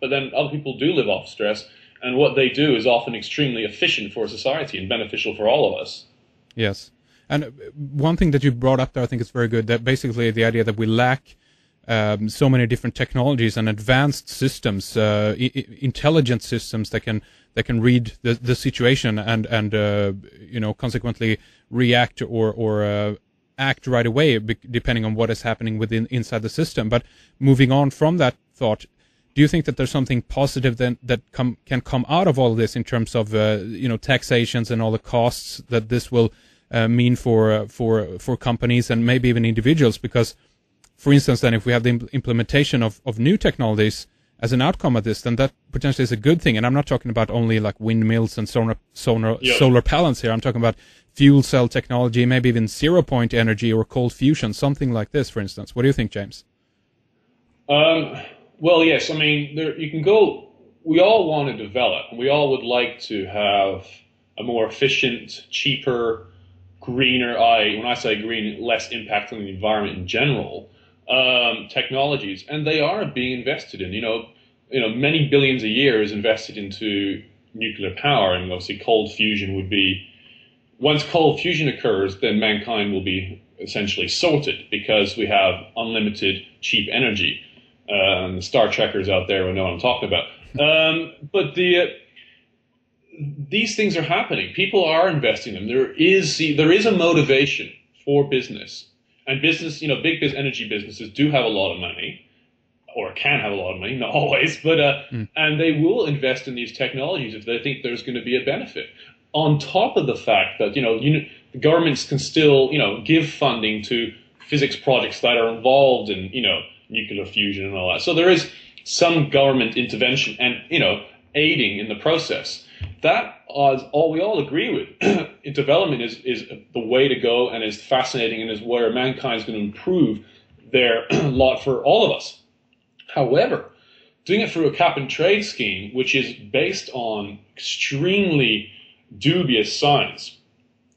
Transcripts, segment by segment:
But then other people do live off stress, and what they do is often extremely efficient for society and beneficial for all of us. Yes. And one thing that you brought up there, I think is very good, that basically the idea that we lack so many different technologies and advanced systems, intelligent systems that can read the situation and consequently react or act right away, depending on what is happening inside the system. But moving on from that thought, do you think that there's something positive then that can come out of all this in terms of taxations and all the costs that this will mean for companies and maybe even individuals? Because, for instance, then if we have the implementation of new technologies as an outcome of this, then that potentially is a good thing. And I'm not talking about only like windmills and solar panels here. I'm talking about fuel cell technology, maybe even zero-point energy or cold fusion, something like this, for instance. What do you think, James? Well, yes. I mean, you can go. We all want to develop, and we all would like to have a more efficient, cheaper, greener. When I say green, less impact on the environment in general. Technologies, and they are being invested in. Many billions a year is invested into nuclear power, and obviously cold fusion would be. Once cold fusion occurs, then mankind will be essentially sorted because we have unlimited cheap energy. The Star Trekkers out there will know what I'm talking about. But these things are happening. People are investing in them. There is a motivation for business. And business, big energy businesses do have a lot of money, or can have a lot of money, not always, but and they will invest in these technologies if they think there's going to be a benefit. On top of the fact that the governments can still give funding to physics projects that are involved in nuclear fusion and all that. So there is some government intervention and aiding in the process. That is all we all agree with. Development is the way to go and is fascinating and is where mankind is going to improve their lot for all of us. However, doing it through a cap and trade scheme, which is based on extremely dubious science,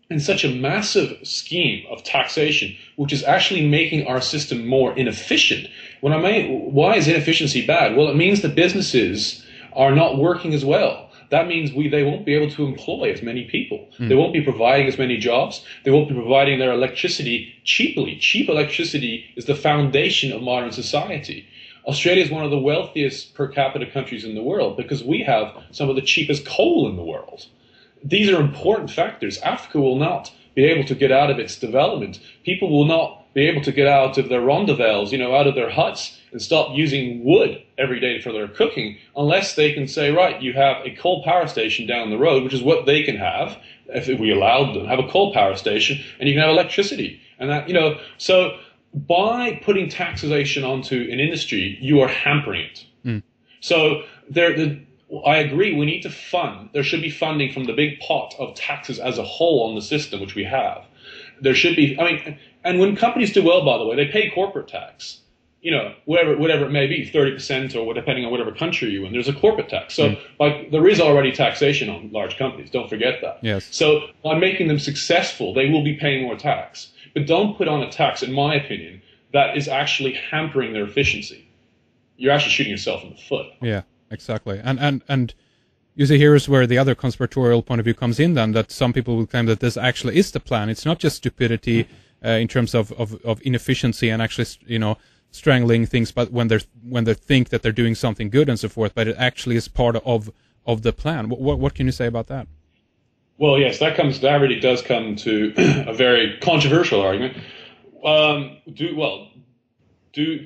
and such a massive scheme of taxation, which is actually making our system more inefficient. Why is inefficiency bad? Well, it means that businesses are not working as well. That means they won't be able to employ as many people. They won't be providing as many jobs. They won't be providing their electricity cheaply. Cheap electricity is the foundation of modern society. Australia is one of the wealthiest per capita countries in the world because we have some of the cheapest coal in the world. These are important factors. Africa will not be able to get out of its development. People will not be able to get out of their rondavels, out of their huts and stop using wood every day for their cooking unless they can say, right, you have a coal power station down the road, which is what they can have if we allowed them, have a coal power station, and you can have electricity. And that, so by putting taxation onto an industry, you are hampering it. So I agree, we need to fund. There should be funding from the big pot of taxes as a whole on the system, which we have. There should be, and when companies do well, by the way, they pay corporate tax. Whatever it may be, 30% or depending on whatever country you're in, there's a corporate tax. So there is already taxation on large companies. Don't forget that. Yes. So by making them successful, they will be paying more tax. But don't put on a tax, in my opinion, that is actually hampering their efficiency. You're actually shooting yourself in the foot. Yeah. Exactly. And you see, here is where the other conspiratorial point of view comes in then, that some people will claim that this actually is the plan. It's not just stupidity in terms of inefficiency and actually, strangling things, but when they think that they're doing something good and so forth, but it actually is part of the plan. What can you say about that? Well, yes, that really does come to a very controversial argument.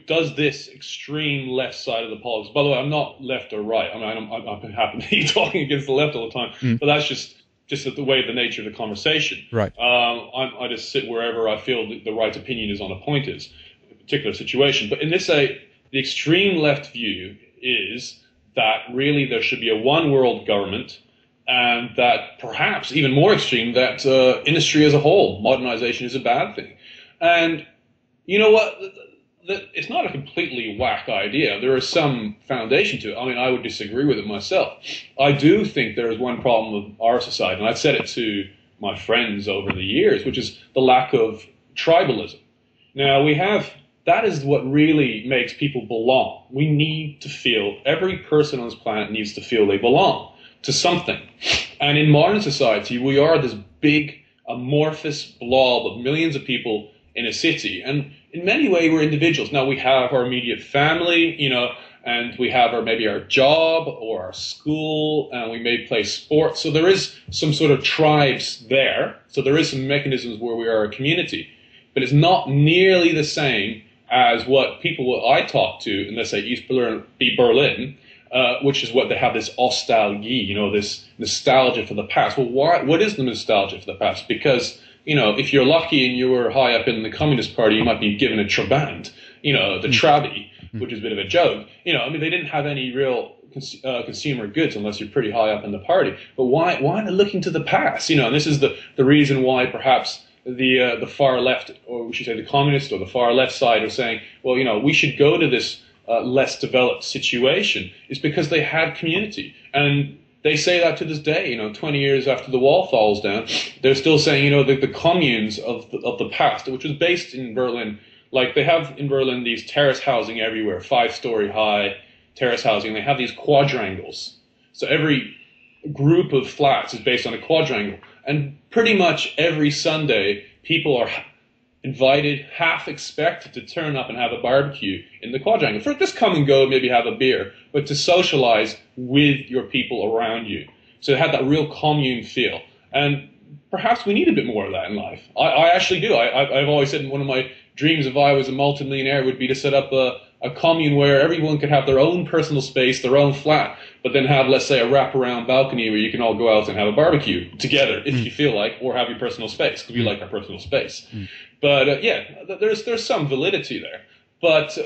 Does this extreme left side of the politics? By the way, I'm not left or right. I'm happy to be talking against the left all the time, but that's just the way, the nature of the conversation. Right. I just sit wherever I feel the right opinion is on a point is a particular situation. But in this, the extreme left view is that really there should be a one world government, and that perhaps even more extreme that industry as a whole, modernization is a bad thing. And you know what? It's not a completely whack idea. There is some foundation to it. I would disagree with it myself. I do think there is one problem with our society, and I've said it to my friends over the years, which is the lack of tribalism. Now, we have that is what really makes people belong. We need to feel, every person on this planet needs to feel they belong to something. And in modern society, we are this big, amorphous blob of millions of people in a city. And in many ways, we're individuals. Now, we have our immediate family, and we have maybe our job or our school, and we may play sports. So there is some sort of tribes there. So there is some mechanisms where we are a community. But it's not nearly the same as what I talk to in, let's say, East Berlin, which is what they have, this nostalgie, this nostalgia for the past. Well, what is the nostalgia for the past? Because, if you're lucky and you were high up in the Communist Party, you might be given a Trabant, the Trabi, which is a bit of a joke. They didn't have any real consumer goods unless you're pretty high up in the party. But why not looking to the past? And this is the reason why perhaps the far left, or we should say the communist or the far left side, are saying, well, we should go to this less developed situation, is because they had community. And they say that to this day, 20 years after the wall falls down, they're still saying, the communes of the past, which was based in Berlin. Like, they have in Berlin these terrace housing everywhere, 5-story high terrace housing. They have these quadrangles. So every group of flats is based on a quadrangle. And pretty much every Sunday, people are invited, half expected to turn up and have a barbecue in the quadrangle. For just come and go, maybe have a beer, but to socialize with your people around you. So it had that real commune feel. And perhaps we need a bit more of that in life. I actually do. I've always said one of my dreams, if I was a multimillionaire, would be to set up a commune where everyone could have their own personal space, their own flat, but then have, let's say, a wraparound balcony where you can all go out and have a barbecue together if you feel like, or have your personal space, because we like our personal space. But there's some validity there. But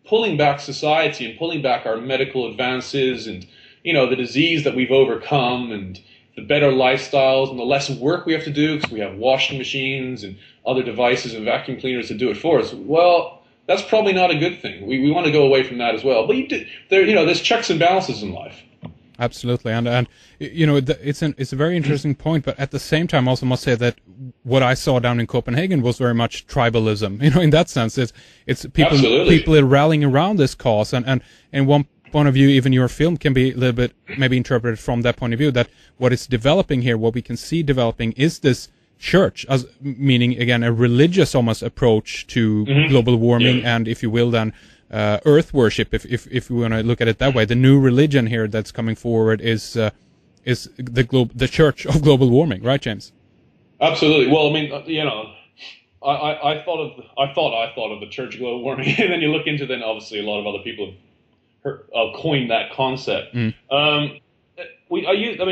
pulling back society and pulling back our medical advances and, the disease that we've overcome and the better lifestyles and the less work we have to do because we have washing machines and other devices and vacuum cleaners to do it for us, well, that's probably not a good thing. We want to go away from that as well. But there's checks and balances in life. Absolutely, and it's a very interesting point. But at the same time, I also must say that what I saw down in Copenhagen was very much tribalism. In that sense, it's people are rallying around this cause, and one point of view, even your film can be a little bit maybe interpreted from that point of view, that what is developing here, what we can see developing, is this church, as meaning again a religious almost approach to global warming, and if you will, then earth worship, if we want to look at it that way. The new religion here that's coming forward is the Church of Global Warming, right, James? Absolutely. Well, I thought of the Church of Global Warming, and then you look into, then obviously a lot of other people have coined that concept.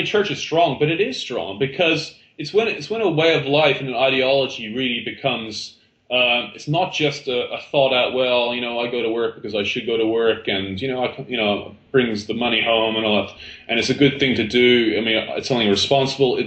Church is strong, but it is strong because it's when a way of life and an ideology really becomes. It's not just a thought out. Well, I go to work because I should go to work, and brings the money home and all that, and it's a good thing to do. It's something responsible.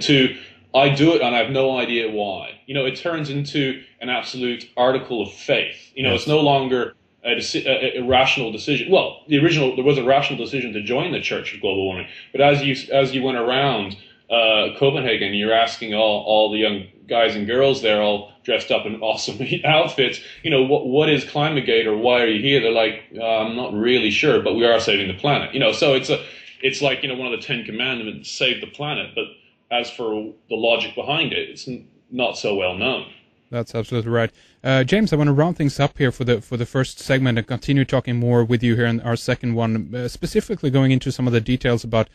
I do it and I have no idea why. It turns into an absolute article of faith. It's no longer a rational decision. Well, there was a rational decision to join the Church of Global Warming, but as you went around Copenhagen, you're asking all the young guys and girls there, all dressed up in awesome outfits, what is ClimateGate, or why are you here? They're like, I'm not really sure, but we are saving the planet. So it's like one of the 10 Commandments, save the planet. But as for the logic behind it, it's not so well known. That's absolutely right. James, I want to round things up here for the first segment and continue talking more with you here in our second one, specifically going into some of the details about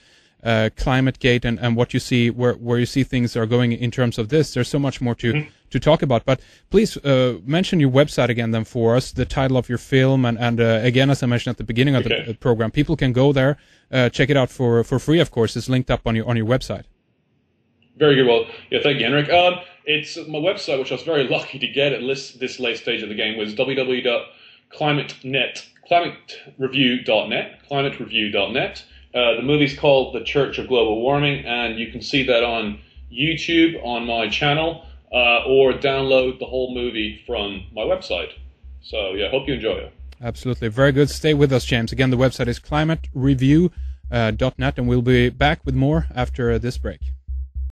ClimateGate and what you see, where you see things are going in terms of this. There's so much more to talk about, but please mention your website again then for us, the title of your film, and again, as I mentioned at the beginning of the program, people can go there, check it out for free, of course. It's linked up on your website. Very good. Well, yeah, thank you, Henrik. It's my website, which I was very lucky to get at this late stage of the game, was climatereview.net. The movie's called The Church of Global Warming, and you can see that on YouTube on my channel, or download the whole movie from my website. So, yeah, hope you enjoy it. Absolutely. Very good. Stay with us, James. Again, the website is climatereview.net, and we'll be back with more after this break.